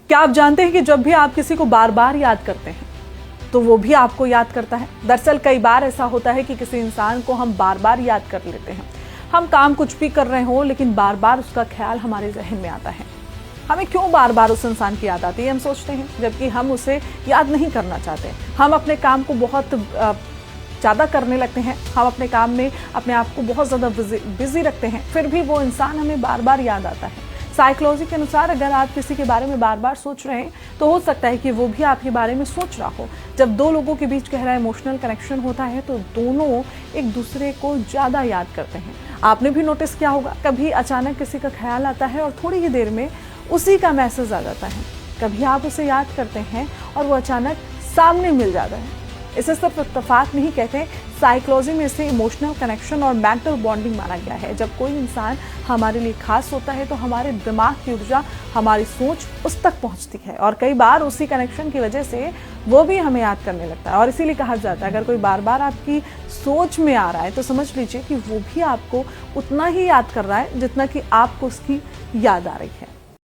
क्या आप जानते हैं कि जब भी आप किसी को बार बार याद करते हैं तो वो भी आपको याद करता है। दरअसल कई बार ऐसा होता है कि किसी इंसान को हम बार बार याद कर लेते हैं। हम काम कुछ भी कर रहे हो लेकिन बार बार उसका ख्याल हमारे जहन में आता है। हमें क्यों बार बार उस इंसान की याद आती है हम सोचते हैं, जबकि हम उसे याद नहीं करना चाहते। हम अपने काम को बहुत ज़्यादा करने लगते हैं, हम अपने काम में अपने आप को बहुत ज़्यादा बिजी रखते हैं, फिर भी वो इंसान हमें बार बार याद आता है। साइकोलॉजी के अनुसार अगर आप किसी के बारे में बार बार सोच रहे हैं तो हो सकता है कि वो भी आपके बारे में सोच रहा हो। जब दो लोगों के बीच गहरा इमोशनल कनेक्शन होता है तो दोनों एक दूसरे को ज़्यादा याद करते हैं। आपने भी नोटिस किया होगा, कभी अचानक किसी का ख्याल आता है और थोड़ी ही देर में उसी का मैसेज आ जाता है। कभी आप उसे याद करते हैं और वो अचानक सामने मिल जाता है। इसे सिर्फ इत्तेफाक नहीं कहते, साइकोलॉजी में इसे इमोशनल कनेक्शन और मेंटल बॉन्डिंग माना गया है। जब कोई इंसान हमारे लिए खास होता है तो हमारे दिमाग की ऊर्जा, हमारी सोच उस तक पहुंचती है और कई बार उसी कनेक्शन की वजह से वो भी हमें याद करने लगता है। और इसीलिए कहा जाता है अगर कोई बार बार आपकी सोच में आ रहा है तो समझ लीजिए कि वो भी आपको उतना ही याद कर रहा है जितना कि आपको उसकी याद आ रही है।